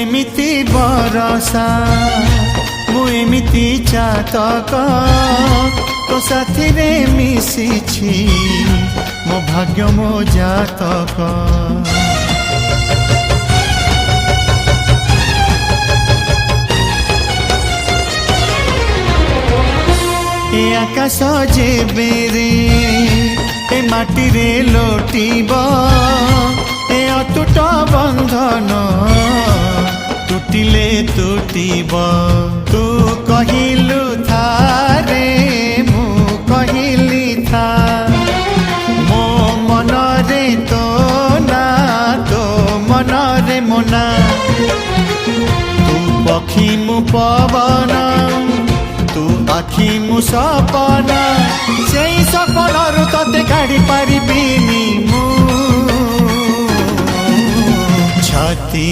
एमिति बरसा मु एमिति चातक तो साथी रे मिशिछि मो भाग्य मो जातक। ए आकाश जेबेरे ए माटी रे लोटिब ए अटूट बंधन टूटिले टूटिब। तू कहिलु था रे मु कहिली था मो मन रे तो ना तो मन रे मोना। तू पक्षी मु पवन तू आखि मु सपन से सपन तते काढ़ी पारिबिनी मु छाती।